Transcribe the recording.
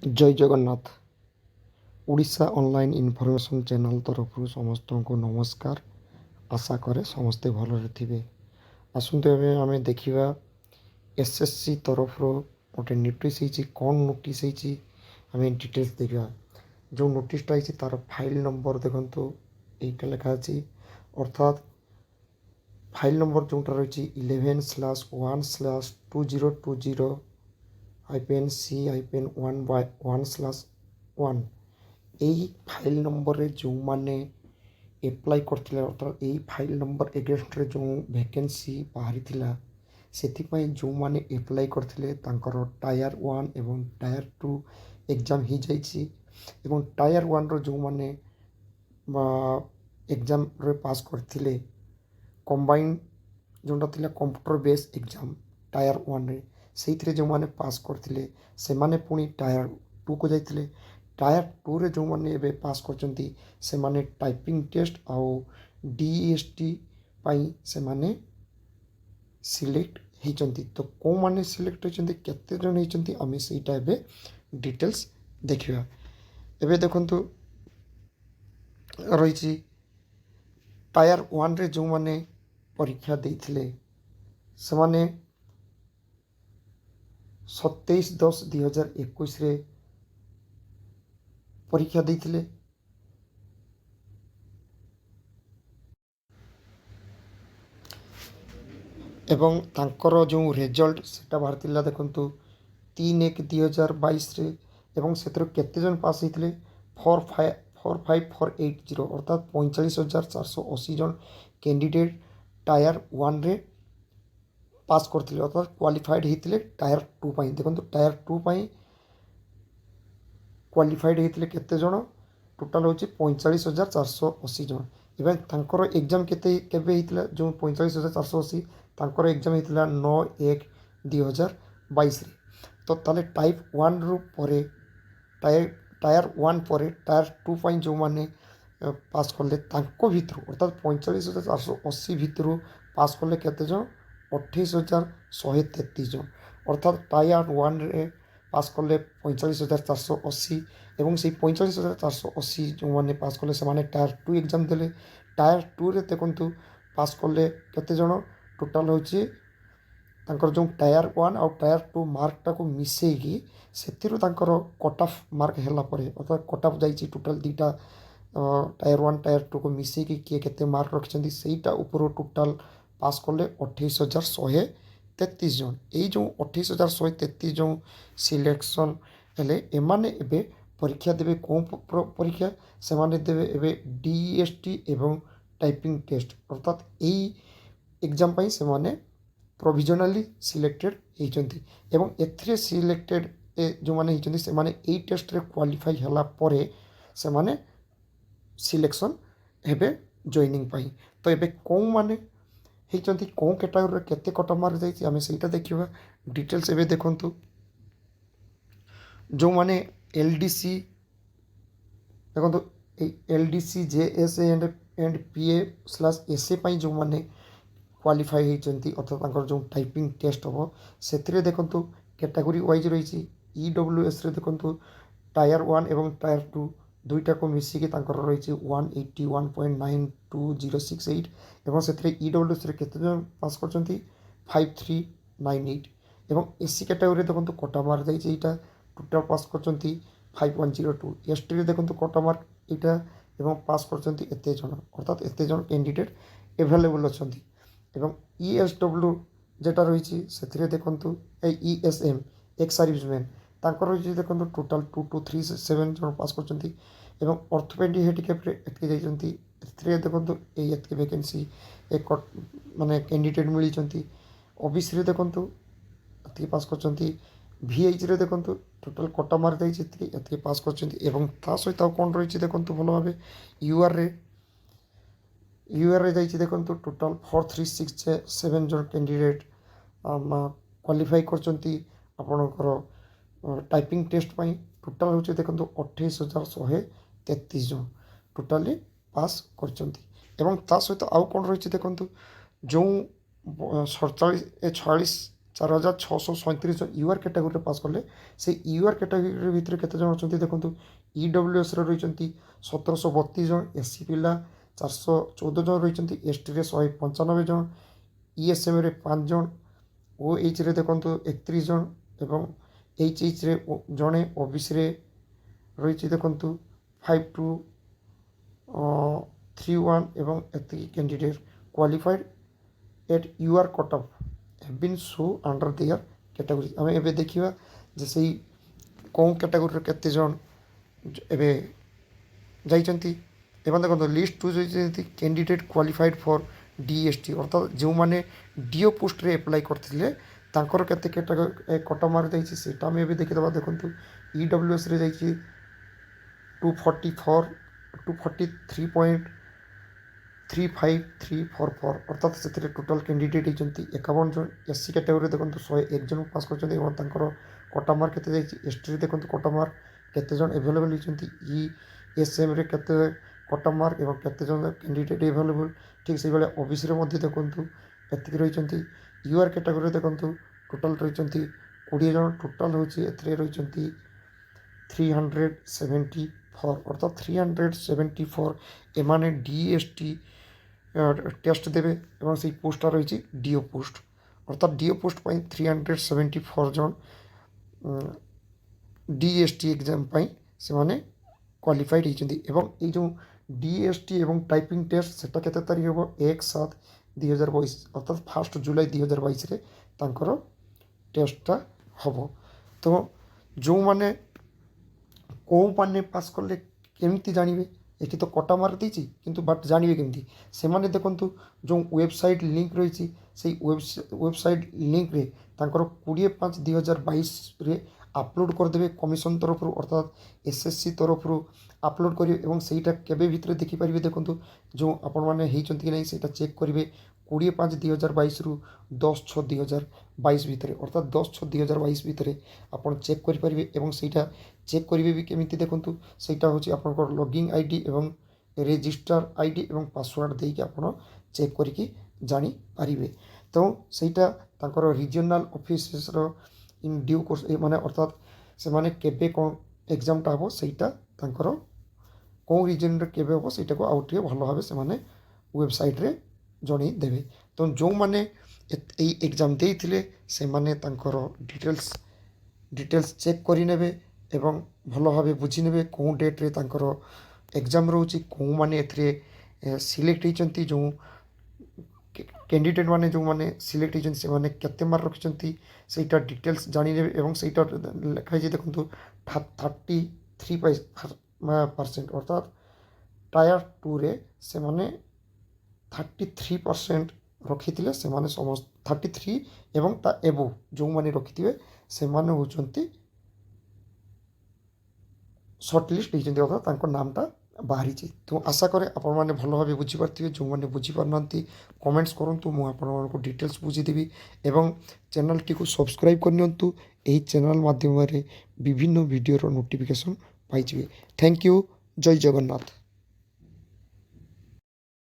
जय Jagannath. Odisha online information channel तरफ समस्त को नमस्कार। आशा करे समस्ते भलरे थिबे। आसंतु एबे आमे देखिबा एसएससी तरफ गोटे नोटिस होइछि। कौन नोटिस होइछि आमे डिटेल्स देखिबा। जो नोटिसटा होइछि तार फाइल नंबर देखंतु एइटा लेखा अछि, अर्थात फाइल नंबर जोटा रही 11/2020-C-1/1/1 यही फाइल नंबर रे जो माने एप्लाई करथिले, अर्थात यही फाइल नंबर एगेंस्ट रे जो वैकेंसी बाहरी थिला सेथिपाई जो माने एप्लाई करथिले तांकर टायर 1 एवं टायर 2 एग्जाम ही जाइछि। एवं टायर 1 रो जो माने एग्जाम रे पास करथिले कंबाइन जोटा थिला कंप्यूटर बेस एग्जाम टायर 1 रे से जो माने पास करथिले से माने पुणी टायर 2 को जाइथिले। टायर 2 रे जो माने एबे पास करचंती से माने टाइपिंग टेस्ट आउ डीएसटी पाई से माने सिलेक्ट होइचंती। तो को माने सिलेक्ट होइचंती, केते जन होइचंती, आमे सेटा एबे डिटेल्स देखिबा। एबे देखंतु रहिछि टायर 1 रे जो माने परीक्षा देइथिले से माने 27/10/2021 रे परीक्षा देइथिले। एवं तांकर जो रिजल्ट सेटा बाहर देखंतु 3/1/2022 रे। एवं से केते जन पास होइथिले 45480, अर्थात 45,480 जन कैंडिडेट टायर 1 रे पास करथिले, अर्थात क्वालिफाइड होइथिले टायर 2 पाई। देखंतु टायर 2 पाई क्वालिफाइड होइथिले केते जन, टोटाल होची 45,480 जन। इवन तांकर एग्जाम केते केबे होइथिला, जो 45,480 तांकर एग्जाम होइथिला 9/1/2022 रे। तो ताले टाइप 1 रु परे टायर 1 परे टायर 2 पाई जो माने पास कले तांको भितरु, अर्थात 45,480 भितरु पास कले केते जन 28,133 जन। अर्थात टायर 1 रे पास कले 45,480 एवं से 45,480 जो माने पास कले से माने टायर 2 एग्जाम देले। टायर 2 रे देखंतु पास कले केते जन, टोटाल होची तांकर जो टायर 1 और टायर 2 मार्क टाको मिसेकी सेतिरु तांकर कट ऑफ मार्क हेला परे, अर्थात कट ऑफ जाइछि टोटाल दीटा टायर 1 टायर 2 को मिसेकी किए केते मार्क रखिछंती सेटा ऊपर टोटाल पास कले 28,133 जन। यही जो 28,133 जो सिलेक्शन हेले एमाने एबे परीक्षा देवे। कौन परीक्षा से माने देवे एबे डीएसटी एवं टाइपिंग टेस्ट, अर्थात यही एग्जाम पाई से माने प्रोविजनली सिलेक्टेड होइचंती। एवं एथिरे सिलेक्टेड जो माने होइचंती से माने एई टेस्ट रे क्वालिफाई हला परे से माने सिलेक्शन हेबे जॉइनिंग पाई। तो एबे कौन माने होइचंती, कौन कैटेगरी रे केते कट मार्क जाइछि आमे सेटा देखिबा। डिटेल्स एबे देखंतु जो माने एलडीसी देखंतु एलडीसी जेएसए एंड पीए/एसए पाई जो माने क्वालिफाई होइचंती, अर्थात तांकर जो टाइपिंग टेस्ट हो सेथिरे देखंतु कैटेगरी वाइज रहिछि। ईडब्ल्यूएस रे देखंतु टायर 1 एवं टायर 2 दुईटा को मिसिकी तांकर रहिछि 181.92068 एवं सेथिरे ईडब्ल्यूएस रे केते जन पास करचंती 5398। एवं एससी कैटेगरी देखंतु कोटा मार्क जाइछि एटा, टोटल पास करचंती 5102। एसटी रे देखंतु कोटा मार्क एटा एवं पास करचंती एते जन, अर्थात एते जन कैंडिडेट अवेलेबल अछंती। एवं ईएसडब्ल्यू जेटा रहिछि सेथिरे देखंतु ईएसएम एक्स सर्विसमैन तांकर रहिछि देखंतु टोटल 2237 जन पास करचंती। एवं ऑर्थोपेडिक हैंडिकैप रे एतके जाइचंती, एथिरे देखंतु एतके वैकेंसी एक माने कैंडिडेट मिलिचंती। ओबीसी रे देखंतु एतके पास करचंती। वीएच रे देखंतु टोटल कोटा मार्क जाइछि एतके पास करचंती। एवं ता सहित कोन रहिछि देखंतु भलो भाबे यूआर रे जाइछि देखंतु टोटल 4367 जन कैंडिडेट क्वालिफाई करचंती आपणकर टाइपिंग टेस्ट पाई। टोटाल होचे देखंतु 28,133 जन टोटाली पास करचंती। एवं ता सहित आउ कोन रहिछि देखंतु जो 47 46 4637 জন ୟୁଆର୍ କ୍ୟାଟାଗୋରୀରେ ପାସ୍ କଲେ। ସେଇ ୟୁଆର୍ କ୍ୟାଟାଗୋରୀ ଭିତରେ କେତେ ଜଣ ଅଛନ୍ତି ଦେଖନ୍ତୁ। ଇଡବ୍ଲ୍ୟୁଏସ୍ରେ ରହିଛନ୍ତି 1732 ଜଣ, ଏସ୍ସି ପିଲା 414 ଜଣ ରହିଛନ୍ତି, ଏସ୍ଟିରେ 195 ଜଣ, ଇଏସ୍ଏମ୍ରେ 5 ଜଣ, ଓଏଚ୍ରେ ଦେଖନ୍ତୁ 31 ଜଣ ଏବଂ এইচରେ ଜଣେ, ଓବିସିରେ ରହିଛି ଦେଖନ୍ତୁ 5231 ଏବଂ ଏତିକି candidate qualified at UR cut off have been show under their category. आम एबे देखिए जे से कौ कैटेगरी केते जन एबे जाइछंती। एवं देखो list to candidate qualified for DST अर्थात जो मैंने डीओ पोस्ट रे अप्लाई करथिले तांकर केते कैटेगरी कट मार्क जाइछि सेटा आम एबे देखिदबा। देखंतु ईडब्ल्यूएस रे जाइछि 243.35344 अर्थात से टोटाल कैंडिडेट होती 51 जन। एससी कैटेगरी देखो 101 जन पास कर कटा मार्क के एसटी देखो कटा मार्क केते जन एभेलेबल होती। ईएसएम रे केते कटा मार्क और केते जन कैंडिडेट एभेलेबल ठीक से भाई ओबीसी रे मध्य देखो एतिक रही। यूआर कैटेगरी देखो टोटाल रही 20 जन टोटाल होती 374 अर्थात 374 एमाने डीएसटी टेस्ट देवे और से पोस्टा रही डीओ पोस्ट अर्थात डीओ पोस्ट 374 जन डीएसटी एग्जाम से माने क्वालिफाइड होती। ये जो डीएसटी एवं टाइपिंग टेस्ट सेटा केते तारीख हम 1/7/2022 अर्थात 1 जुलाई 2022 रे तांकर टेस्टा हम। तो जो माने कौ मैंने पास कले केमती जानवे ये तो कटा मार्क देती किंतु बट जानवे केमती से माने देखंतु जो वेबसाइट लिंक रही से वेबसाइट लिंक रे तांकर 20/5/2022 रे अपलोड करदेवे कमिशन तरफ अर्थात एसएससी तरफ अपलोड करेंगे और सहीटा केबे भितर देखिपारे। देखो जो आपण मैंने कि नहीं सेटा चेक करेंगे 20/5/2022 रु 10/6/2022 भितर अर्थात 10/6/2022 भितर आपड़ चेक करेंगे और सहीटा चेक करेंगे भी केमी देखूँ सहीटा हूँ आप लॉगिंग आईडी और रजिस्टर आईडी और पासवर्ड देके आप चेक करके जानीपारे। तो सहीटा तांकर regional officer in due course माने अर्थात से माने केबे कौन एग्जामटा हम सहीटा तांकर कौ रिजन रे केबे हम सहीटा को आउ टे भल भाव से माने वेबसाइट रे जणई देवे। तो जो माने एग्जाम देइथिले से माने तांकर डिटेल्स चेक करि नेबे एवं भल भाव बुझी नेबे कौ डेट रे तांकर एग्जाम रोची कौ माने एथरे सिलेक्ट होइचंती। जो कैंडिडेट माने जो माने सिलेक्ट होइचंती से माने केते मार्क रखिचंती सेटा डिटेल्स जानि नेबे एवं सेटा लिखाई देखंतु 33% अर्थात टायर 2 रे से माने 33% रखी से माने समस्त 33 एवं ता एबो जो माने रखी से माने होचंती सर्टलिस्ट होती अर्थात तांको नामटा बाहरी। तो आशा करे आपण मैंने भल भाव बुझीपारे जो मैंने बुझीपारना कमेंट्स करूँ मुझे आपको डिटेल्स बुझीदेवी एवं चैनल टी को सब्सक्राइब करनी यही चैनल माध्यम विभिन्न वीडियो नोटिफिकेशन पाइबे। Thank you. जय जगन्नाथ।